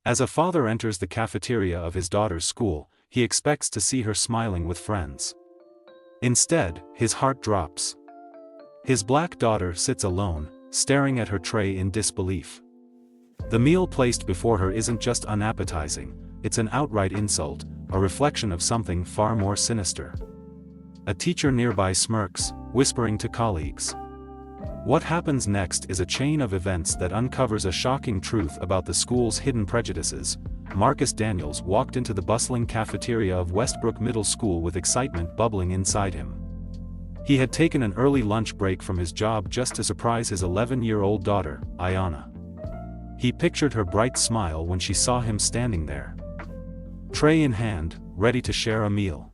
As a father enters the cafeteria of his daughter's school, he expects to see her smiling with friends. Instead, his heart drops. His black daughter sits alone, staring at her tray in disbelief. The meal placed before her isn't just unappetizing, it's an outright insult, a reflection of something far more sinister. A teacher nearby smirks, whispering to colleagues. What happens next is a chain of events that uncovers a shocking truth about the school's hidden prejudices. Marcus Daniels walked into the bustling cafeteria of Westbrook Middle School with excitement bubbling inside him. He had taken an early lunch break from his job just to surprise his 11-year-old daughter, Ayanna. He pictured her bright smile when she saw him standing there, tray in hand, ready to share a meal.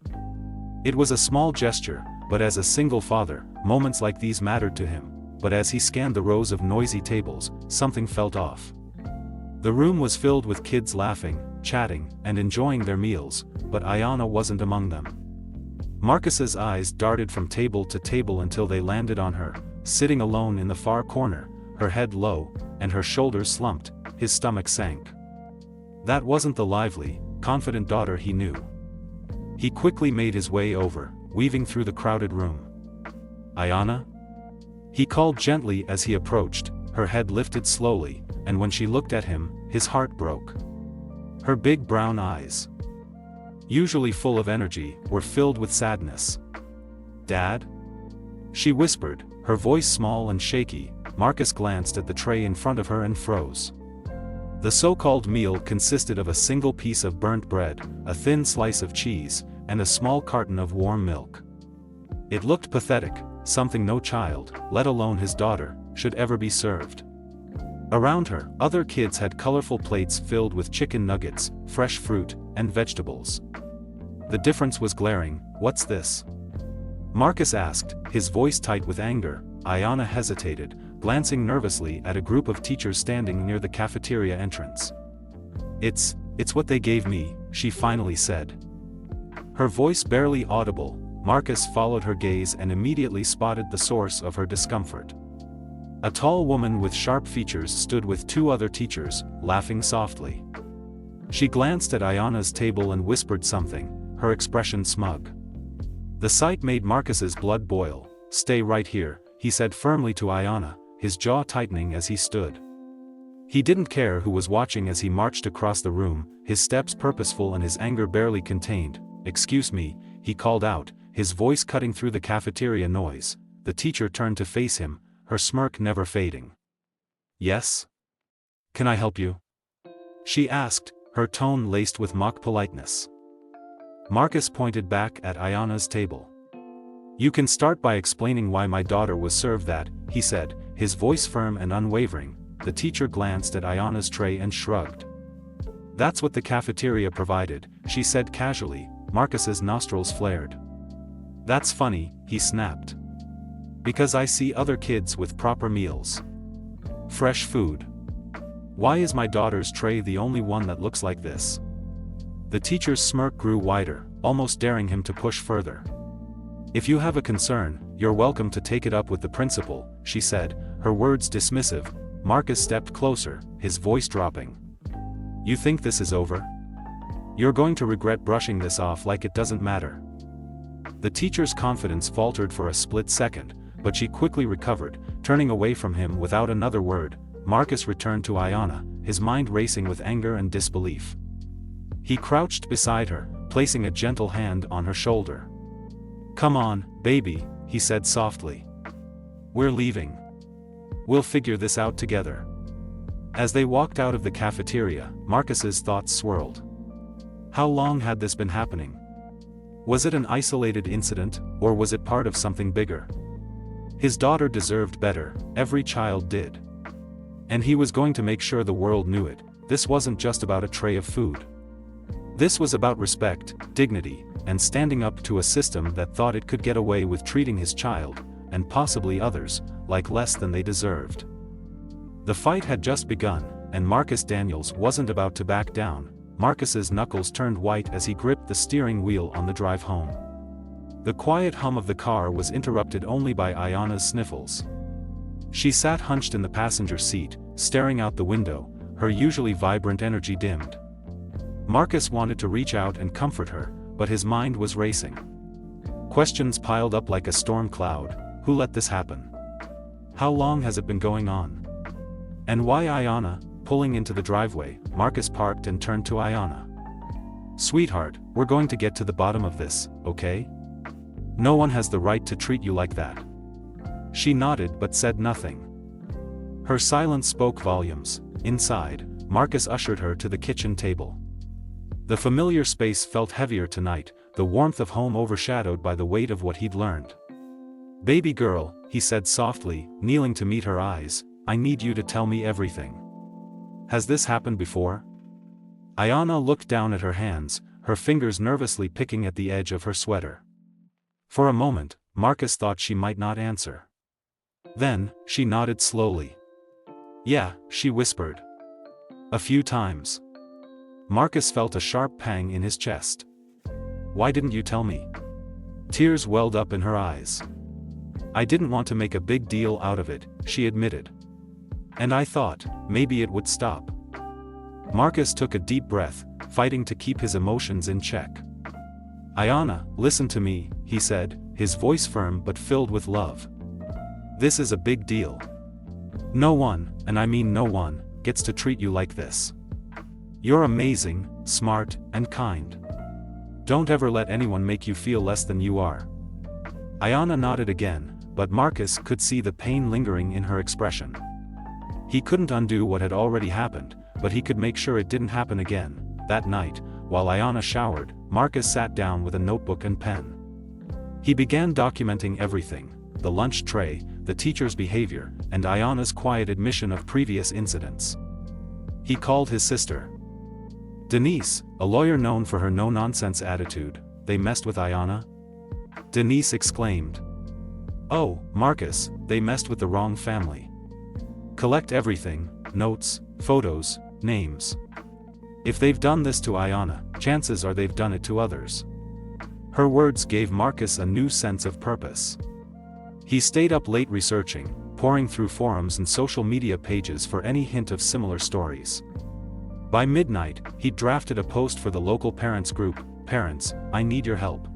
It was a small gesture, but as a single father, moments like these mattered to him. But as he scanned the rows of noisy tables, something felt off. The room was filled with kids laughing, chatting, and enjoying their meals, but Ayanna wasn't among them. Marcus's eyes darted from table to table until they landed on her, sitting alone in the far corner, her head low, and her shoulders slumped. His stomach sank. That wasn't the lively, confident daughter he knew. He quickly made his way over, weaving through the crowded room. "Ayanna?" He called gently as he approached, her head lifted slowly, and when she looked at him, his heart broke. Her big brown eyes, usually full of energy, were filled with sadness. "Dad?" she whispered, her voice small and shaky. Marcus glanced at the tray in front of her and froze. The so-called meal consisted of a single piece of burnt bread, a thin slice of cheese, and a small carton of warm milk. It looked pathetic, something no child, let alone his daughter, should ever be served. Around her, other kids had colorful plates filled with chicken nuggets, fresh fruit, and vegetables. The difference was glaring. "What's this?" Marcus asked, his voice tight with anger. Ayanna hesitated, glancing nervously at a group of teachers standing near the cafeteria entrance. It's what they gave me," she finally said. Her voice barely audible. Marcus followed her gaze and immediately spotted the source of her discomfort. A tall woman with sharp features stood with two other teachers, laughing softly. She glanced at Ayanna's table and whispered something, her expression smug. The sight made Marcus's blood boil. "Stay right here," he said firmly to Ayanna, his jaw tightening as he stood. He didn't care who was watching as he marched across the room, his steps purposeful and his anger barely contained. "Excuse me," he called out, his voice cutting through the cafeteria noise. The teacher turned to face him, her smirk never fading. "Yes? Can I help you?" she asked, her tone laced with mock politeness. Marcus pointed back at Ayanna's table. "You can start by explaining why my daughter was served that," he said, his voice firm and unwavering. The teacher glanced at Ayanna's tray and shrugged. "That's what the cafeteria provided," she said casually. Marcus's nostrils flared. "That's funny," he snapped. "Because I see other kids with proper meals. Fresh food. Why is my daughter's tray the only one that looks like this?" The teacher's smirk grew wider, almost daring him to push further. "If you have a concern, you're welcome to take it up with the principal," she said, her words dismissive. Marcus stepped closer, his voice dropping. "You think this is over? You're going to regret brushing this off like it doesn't matter." The teacher's confidence faltered for a split second, but she quickly recovered, turning away from him without another word. Marcus returned to Ayanna, his mind racing with anger and disbelief. He crouched beside her, placing a gentle hand on her shoulder. "Come on, baby," he said softly. "We're leaving. We'll figure this out together." As they walked out of the cafeteria, Marcus's thoughts swirled. How long had this been happening? Was it an isolated incident, or was it part of something bigger? His daughter deserved better, every child did. And he was going to make sure the world knew it. This wasn't just about a tray of food. This was about respect, dignity, and standing up to a system that thought it could get away with treating his child, and possibly others, like less than they deserved. The fight had just begun, and Marcus Daniels wasn't about to back down. Marcus's knuckles turned white as he gripped the steering wheel on the drive home. The quiet hum of the car was interrupted only by Ayanna's sniffles. She sat hunched in the passenger seat, staring out the window, her usually vibrant energy dimmed. Marcus wanted to reach out and comfort her, but his mind was racing. Questions piled up like a storm cloud. Who let this happen? How long has it been going on? And why Ayana? Pulling into the driveway, Marcus parked and turned to Ayana. Sweetheart, we're going to get to the bottom of this, okay? No one has the right to treat you like that. She nodded but said nothing. Her silence spoke volumes. Inside, Marcus ushered her to the kitchen table. The familiar space felt heavier tonight, the warmth of home overshadowed by the weight of what he'd learned. Baby girl, he said softly, kneeling to meet her eyes, I need you to tell me everything. Has this happened before? Ayana looked down at her hands, her fingers nervously picking at the edge of her sweater. For a moment, Marcus thought she might not answer. Then, she nodded slowly. Yeah, she whispered. A few times. Marcus felt a sharp pang in his chest. Why didn't you tell me? Tears welled up in her eyes. I didn't want to make a big deal out of it, she admitted. And I thought, maybe it would stop. Marcus took a deep breath, fighting to keep his emotions in check. Ayana, listen to me, he said, his voice firm but filled with love. This is a big deal. No one, and I mean no one, gets to treat you like this. You're amazing, smart, and kind. Don't ever let anyone make you feel less than you are. Ayana nodded again, but Marcus could see the pain lingering in her expression. He couldn't undo what had already happened, but he could make sure it didn't happen again. That night, while Ayana showered, Marcus sat down with a notebook and pen. He began documenting everything: the lunch tray, the teacher's behavior, and Ayana's quiet admission of previous incidents. He called his sister. Denise, a lawyer known for her no-nonsense attitude. They messed with Ayana? Denise exclaimed. Oh, Marcus, they messed with the wrong family. Collect everything, notes, photos, names. If they've done this to Ayana, chances are they've done it to others. Her words gave Marcus a new sense of purpose. He stayed up late researching, pouring through forums and social media pages for any hint of similar stories. By midnight, he'd drafted a post for the local parents group: Parents, I need your help.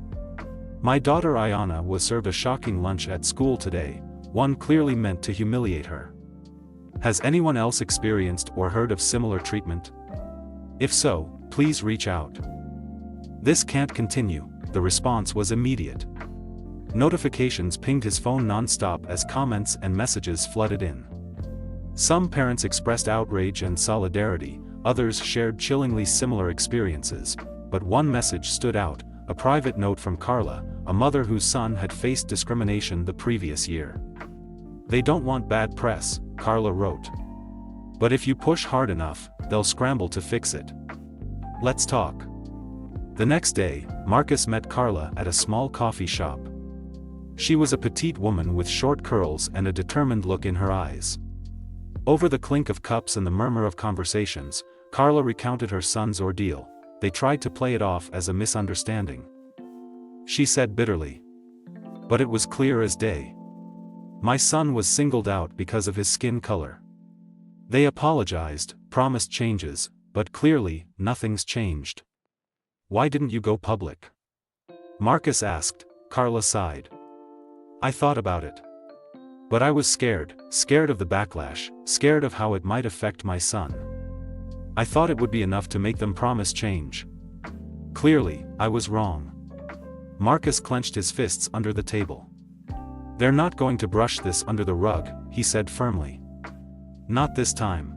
My daughter Ayana was served a shocking lunch at school today, one clearly meant to humiliate her. Has anyone else experienced or heard of similar treatment? If so, please reach out. This can't continue. The response was immediate. Notifications pinged his phone non-stop as comments and messages flooded in. Some parents expressed outrage and solidarity, others shared chillingly similar experiences, but one message stood out: a private note from Carla, a mother whose son had faced discrimination the previous year. They don't want bad press, Carla wrote. But if you push hard enough, they'll scramble to fix it. Let's talk. The next day, Marcus met Carla at a small coffee shop. She was a petite woman with short curls and a determined look in her eyes. Over the clink of cups and the murmur of conversations, Carla recounted her son's ordeal. They tried to play it off as a misunderstanding. She said bitterly. But it was clear as day. My son was singled out because of his skin color. They apologized, promised changes, but clearly, nothing's changed. Why didn't you go public? Marcus asked. Carla sighed. I thought about it. But I was scared of the backlash, scared of how it might affect my son. I thought it would be enough to make them promise change. Clearly, I was wrong. Marcus clenched his fists under the table. They're not going to brush this under the rug, he said firmly. Not this time.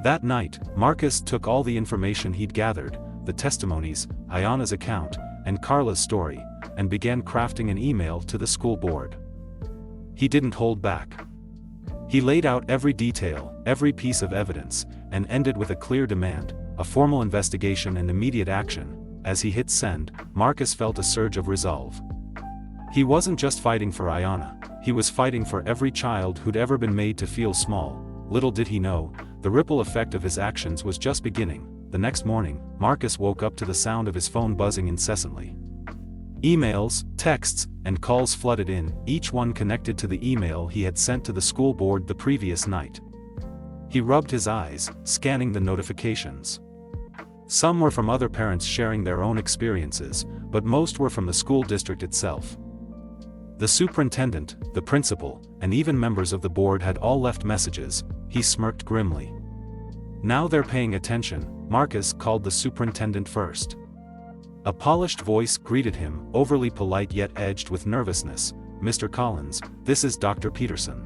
That night, Marcus took all the information he'd gathered, the testimonies, Ayana's account, and Carla's story, and began crafting an email to the school board. He didn't hold back. He laid out every detail, every piece of evidence, and ended with a clear demand: a formal investigation and immediate action. As he hit send, Marcus felt a surge of resolve. He wasn't just fighting for Ayana, he was fighting for every child who'd ever been made to feel small. Little did he know, the ripple effect of his actions was just beginning. The next morning, Marcus woke up to the sound of his phone buzzing incessantly. Emails, texts, and calls flooded in, each one connected to the email he had sent to the school board the previous night. He rubbed his eyes, scanning the notifications. Some were from other parents sharing their own experiences, but most were from the school district itself. The superintendent, the principal, and even members of the board had all left messages. He smirked grimly. Now they're paying attention, Marcus called the superintendent first. A polished voice greeted him, overly polite yet edged with nervousness. "Mr. Collins, this is Dr. Peterson.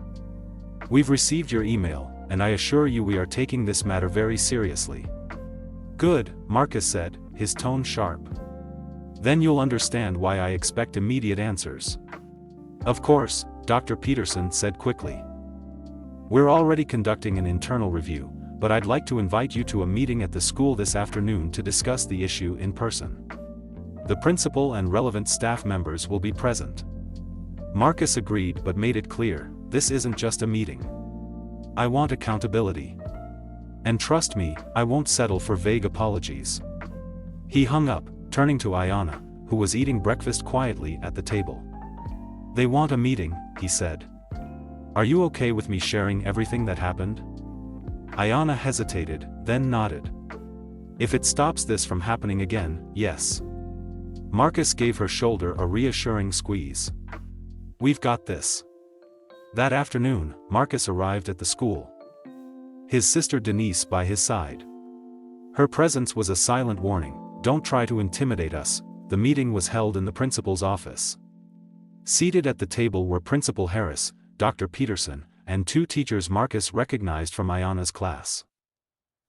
We've received your email, and I assure you we are taking this matter very seriously." "Good," Marcus said, his tone sharp. "Then you'll understand why I expect immediate answers." "Of course," Dr. Peterson said quickly. "We're already conducting an internal review, but I'd like to invite you to a meeting at the school this afternoon to discuss the issue in person. The principal and relevant staff members will be present." Marcus agreed but made it clear, "This isn't just a meeting. I want accountability. And trust me, I won't settle for vague apologies." He hung up, turning to Ayanna, who was eating breakfast quietly at the table. "They want a meeting," he said. "Are you okay with me sharing everything that happened?" Ayanna hesitated, then nodded. "If it stops this from happening again, yes." Marcus gave her shoulder a reassuring squeeze. "We've got this." That afternoon, Marcus arrived at the school. His sister Denise by his side. Her presence was a silent warning, "Don't try to intimidate us." The meeting was held in the principal's office. Seated at the table were Principal Harris, Dr. Peterson, and two teachers Marcus recognized from Ayanna's class.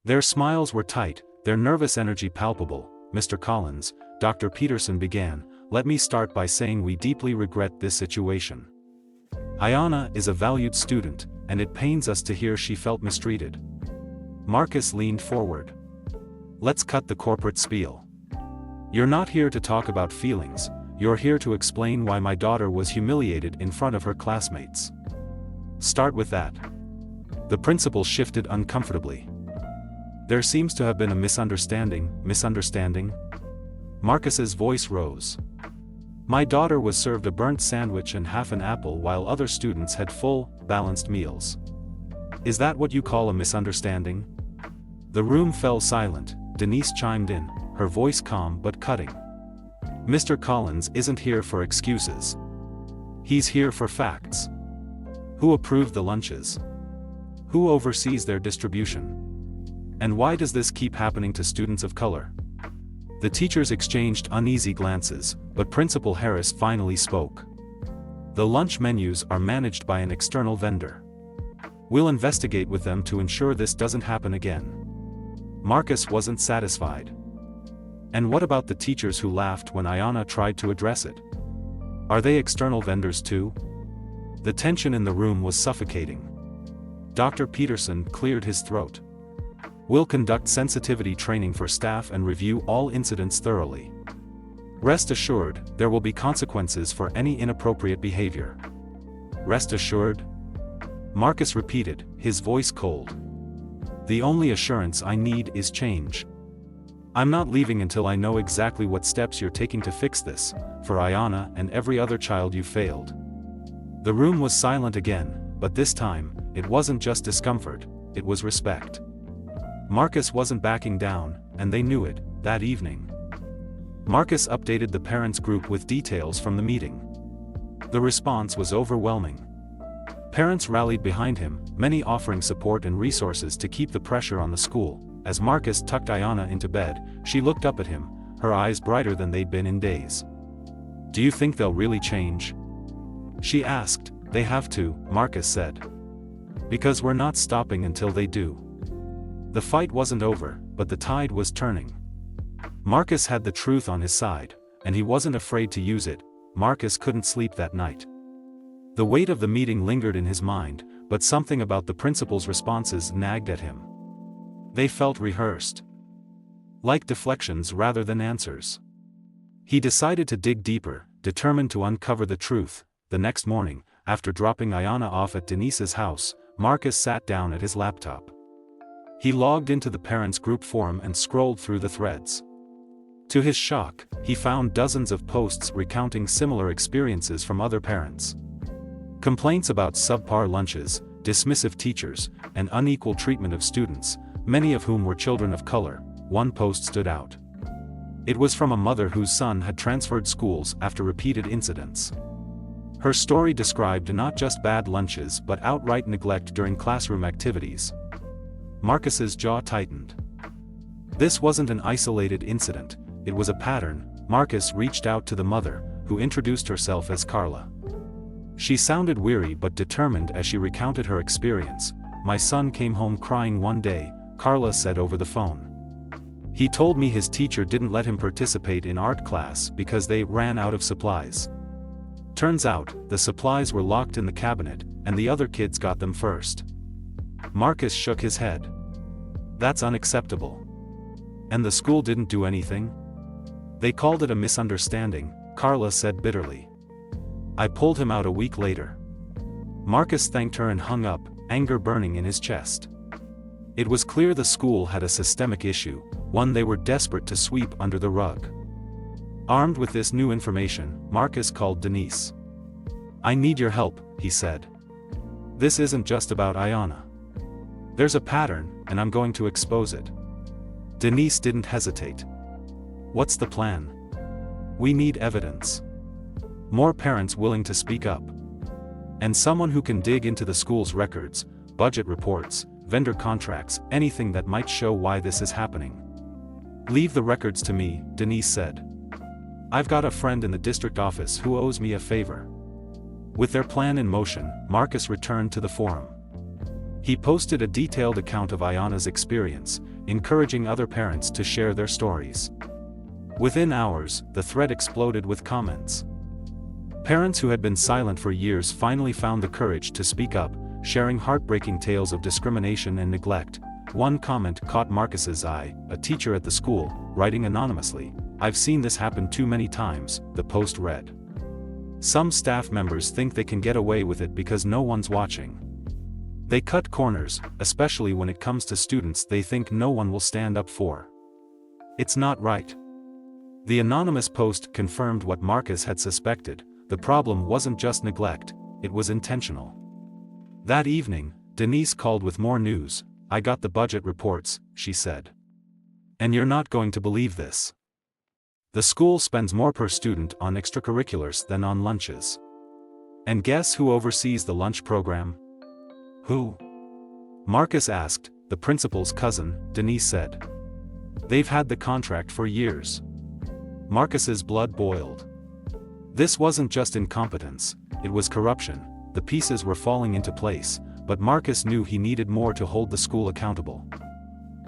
Their smiles were tight, their nervous energy palpable. "Mr. Collins," Dr. Peterson began, "let me start by saying we deeply regret this situation. Ayanna is a valued student, and it pains us to hear she felt mistreated." Marcus leaned forward. "Let's cut the corporate spiel. You're not here to talk about feelings, you're here to explain why my daughter was humiliated in front of her classmates. Start with that." The principal shifted uncomfortably. "There seems to have been a misunderstanding." "Misunderstanding?" Marcus's voice rose. "My daughter was served a burnt sandwich and half an apple while other students had full, balanced meals. Is that what you call a misunderstanding?" The room fell silent. Denise chimed in, her voice calm but cutting. "Mr. Collins isn't here for excuses. He's here for facts. Who approved the lunches? Who oversees their distribution? And why does this keep happening to students of color?" The teachers exchanged uneasy glances, but Principal Harris finally spoke. "The lunch menus are managed by an external vendor. We'll investigate with them to ensure this doesn't happen again." Marcus wasn't satisfied. "And what about the teachers who laughed when Ayanna tried to address it? Are they external vendors too?" The tension in the room was suffocating. Dr. Peterson cleared his throat. "We'll conduct sensitivity training for staff and review all incidents thoroughly. Rest assured, there will be consequences for any inappropriate behavior." "Rest assured?" Marcus repeated, his voice cold. "The only assurance I need is change. I'm not leaving until I know exactly what steps you're taking to fix this, for Ayanna and every other child you failed." The room was silent again, but this time, it wasn't just discomfort, it was respect. Marcus wasn't backing down, and they knew it. That evening, Marcus updated the parents' group with details from the meeting. The response was overwhelming. Parents rallied behind him, many offering support and resources to keep the pressure on the school. As Marcus tucked Ayanna into bed, she looked up at him, her eyes brighter than they'd been in days. "Do you think they'll really change?" she asked. "They have to," Marcus said. "Because we're not stopping until they do." The fight wasn't over, but the tide was turning. Marcus had the truth on his side, and he wasn't afraid to use it. Marcus couldn't sleep that night. The weight of the meeting lingered in his mind, but something about the principal's responses nagged at him. They felt rehearsed. Like deflections rather than answers. He decided to dig deeper, determined to uncover the truth. The next morning, after dropping Ayanna off at Denise's house, Marcus sat down at his laptop. He logged into the parents' group forum and scrolled through the threads. To his shock, he found dozens of posts recounting similar experiences from other parents. Complaints about subpar lunches, dismissive teachers, and unequal treatment of students, many of whom were children of color. One post stood out. It was from a mother whose son had transferred schools after repeated incidents. Her story described not just bad lunches but outright neglect during classroom activities. Marcus's jaw tightened. This wasn't an isolated incident, it was a pattern. Marcus reached out to the mother, who introduced herself as Carla. She sounded weary but determined as she recounted her experience. "My son came home crying one day," Carla said over the phone. "He told me his teacher didn't let him participate in art class because they ran out of supplies. Turns out, the supplies were locked in the cabinet, and the other kids got them first." Marcus shook his head. "That's unacceptable. And the school didn't do anything?" "They called it a misunderstanding," Carla said bitterly. "I pulled him out a week later." Marcus thanked her and hung up, anger burning in his chest. It was clear the school had a systemic issue, one they were desperate to sweep under the rug. Armed with this new information, Marcus called Denise. "I need your help," he said. "This isn't just about Ayanna. There's a pattern, and I'm going to expose it." Denise didn't hesitate. "What's the plan?" "We need evidence. More parents willing to speak up. And someone who can dig into the school's records, budget reports, vendor contracts, anything that might show why this is happening." "Leave the records to me," Denise said. "I've got a friend in the district office who owes me a favor." With their plan in motion, Marcus returned to the forum. He posted a detailed account of Ayanna's experience, encouraging other parents to share their stories. Within hours, the thread exploded with comments. Parents who had been silent for years finally found the courage to speak up, sharing heartbreaking tales of discrimination and neglect. One comment caught Marcus's eye, a teacher at the school, writing anonymously, "I've seen this happen too many times," the post read. "Some staff members think they can get away with it because no one's watching. They cut corners, especially when it comes to students they think no one will stand up for. It's not right." The anonymous post confirmed what Marcus had suspected. The problem wasn't just neglect, it was intentional. That evening, Denise called with more news. "I got the budget reports," she said. "And you're not going to believe this. The school spends more per student on extracurriculars than on lunches. And guess who oversees the lunch program?" "Who?" Marcus asked. "The principal's cousin," Denise said. "They've had the contract for years." Marcus's blood boiled. This wasn't just incompetence, it was corruption. The pieces were falling into place, but Marcus knew he needed more to hold the school accountable.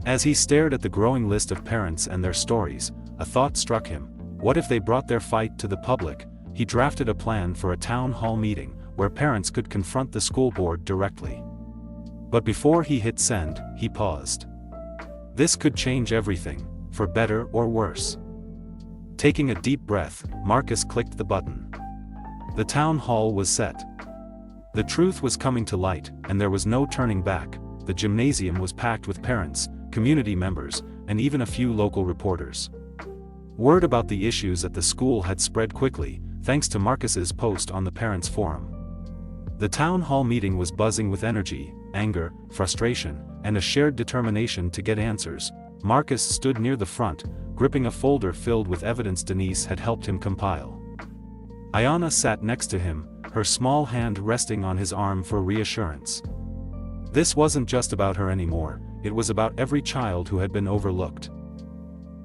As he stared at the growing list of parents and their stories, a thought struck him. What if they brought their fight to the public? He drafted a plan for a town hall meeting, where parents could confront the school board directly. But before he hit send, he paused. This could change everything, for better or worse. Taking a deep breath, Marcus clicked the button. The town hall was set. The truth was coming to light, and there was no turning back. The gymnasium was packed with parents, community members, and even a few local reporters. Word about the issues at the school had spread quickly, thanks to Marcus's post on the parents' forum. The town hall meeting was buzzing with energy, anger, frustration, and a shared determination to get answers. Marcus stood near the front, gripping a folder filled with evidence Denise had helped him compile. Ayanna sat next to him, her small hand resting on his arm for reassurance. This wasn't just about her anymore, it was about every child who had been overlooked,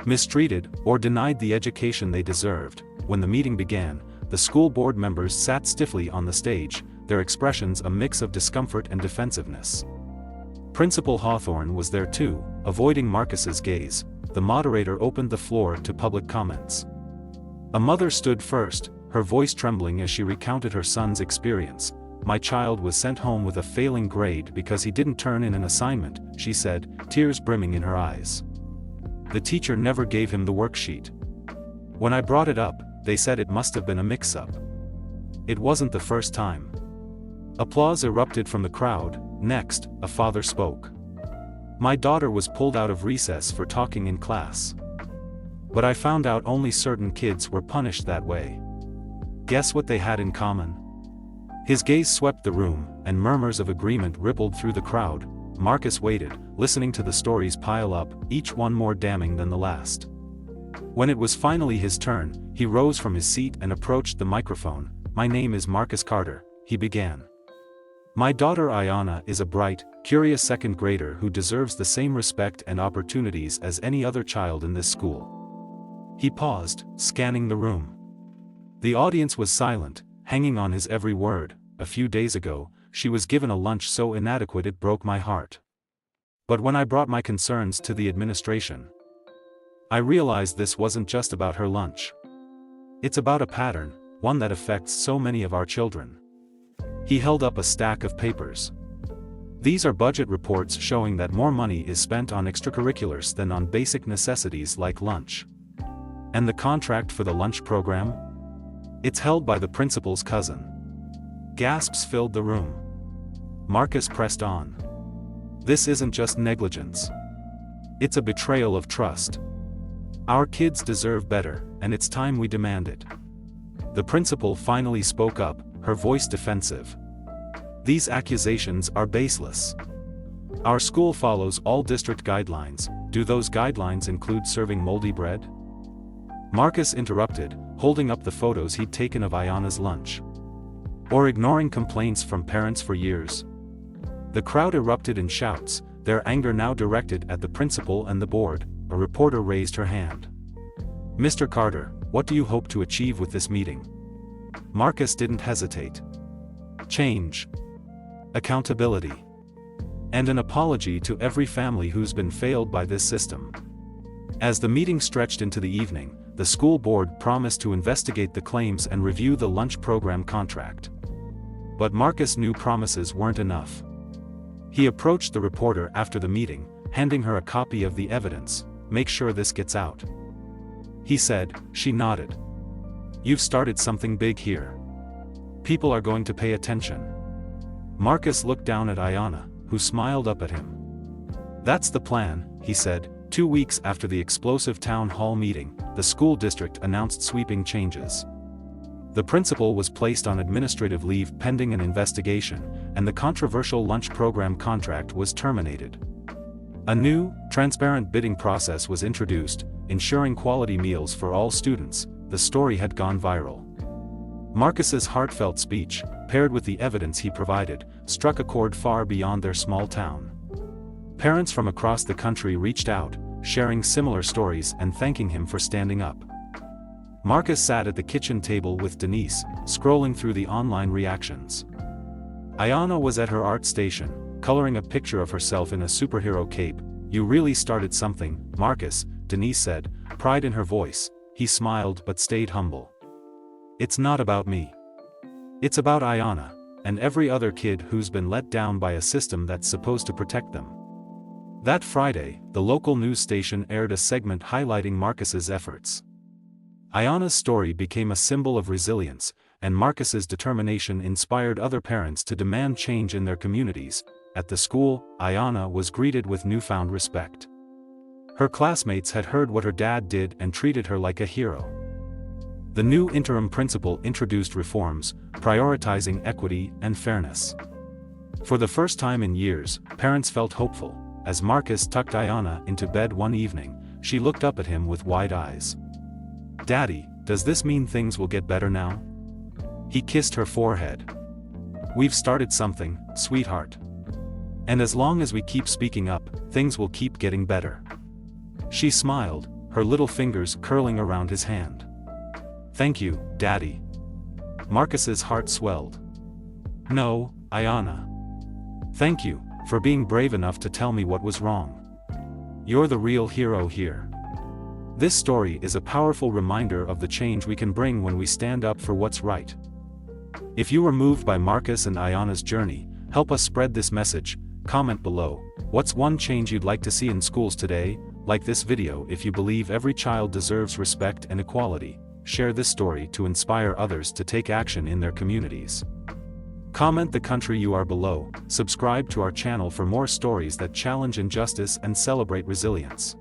mistreated, or denied the education they deserved. When the meeting began, the school board members sat stiffly on the stage, their expressions a mix of discomfort and defensiveness. Principal Hawthorne was there too, avoiding Marcus's gaze. The moderator opened the floor to public comments. A mother stood first, her voice trembling as she recounted her son's experience. "My child was sent home with a failing grade because he didn't turn in an assignment," she said, tears brimming in her eyes. "The teacher never gave him the worksheet. When I brought it up, they said it must have been a mix-up. It wasn't the first time." Applause erupted from the crowd. Next, a father spoke. "My daughter was pulled out of recess for talking in class. But I found out only certain kids were punished that way. Guess what they had in common? His gaze swept the room, and murmurs of agreement rippled through the crowd. Marcus waited, listening to the stories pile up, each one more damning than the last. When it was finally his turn, he rose from his seat and approached the microphone. "My name is Marcus Carter," he began. "My daughter Ayanna is a bright, curious second grader who deserves the same respect and opportunities as any other child in this school." He paused, scanning the room. The audience was silent, hanging on his every word. "A few days ago, she was given a lunch so inadequate it broke my heart. But when I brought my concerns to the administration, I realized this wasn't just about her lunch. It's about a pattern, one that affects so many of our children." He held up a stack of papers. "These are budget reports showing that more money is spent on extracurriculars than on basic necessities like lunch. And the contract for the lunch program? It's held by the principal's cousin." Gasps filled the room. Marcus pressed on. "This isn't just negligence. It's a betrayal of trust. Our kids deserve better, and it's time we demand it." The principal finally spoke up, her voice defensive. "These accusations are baseless. Our school follows all district guidelines. Do those guidelines include serving moldy bread?" Marcus interrupted, holding up the photos he'd taken of Ayanna's lunch. "Or ignoring complaints from parents for years?" The crowd erupted in shouts, their anger now directed at the principal and the board. A reporter raised her hand. "Mr. Carter, what do you hope to achieve with this meeting?" Marcus didn't hesitate. "Change. Accountability. And an apology to every family who's been failed by this system." As the meeting stretched into the evening, the school board promised to investigate the claims and review the lunch program contract. But Marcus knew promises weren't enough. He approached the reporter after the meeting, handing her a copy of the evidence. "Make sure this gets out," he said. She nodded. "You've started something big here. People are going to pay attention." Marcus looked down at Ayanna, who smiled up at him. "That's the plan," he said. 2 weeks after the explosive town hall meeting, the school district announced sweeping changes. The principal was placed on administrative leave pending an investigation, and the controversial lunch program contract was terminated. A new, transparent bidding process was introduced, ensuring quality meals for all students. The story had gone viral. Marcus's heartfelt speech, paired with the evidence he provided, struck a chord far beyond their small town. Parents from across the country reached out, sharing similar stories and thanking him for standing up. Marcus sat at the kitchen table with Denise, scrolling through the online reactions. Ayanna was at her art station, coloring a picture of herself in a superhero cape. "You really started something, Marcus," Denise said, pride in her voice. He smiled but stayed humble. "It's not about me. It's about Ayanna, and every other kid who's been let down by a system that's supposed to protect them." That Friday, the local news station aired a segment highlighting Marcus's efforts. Ayanna's story became a symbol of resilience, and Marcus's determination inspired other parents to demand change in their communities. At the school, Ayanna was greeted with newfound respect. Her classmates had heard what her dad did and treated her like a hero. The new interim principal introduced reforms, prioritizing equity and fairness. For the first time in years, parents felt hopeful. As Marcus tucked Ayanna into bed one evening, she looked up at him with wide eyes. "Daddy, does this mean things will get better now?" He kissed her forehead. "We've started something, sweetheart. And as long as we keep speaking up, things will keep getting better." She smiled, her little fingers curling around his hand. "Thank you, Daddy." Marcus's heart swelled. "No, Ayanna. Thank you, for being brave enough to tell me what was wrong. You're the real hero here." This story is a powerful reminder of the change we can bring when we stand up for what's right. If you were moved by Marcus and Ayanna's journey, help us spread this message. Comment below, what's one change you'd like to see in schools today? Like this video if you believe every child deserves respect and equality. Share this story to inspire others to take action in their communities. Comment the country you are below. Subscribe to our channel for more stories that challenge injustice and celebrate resilience.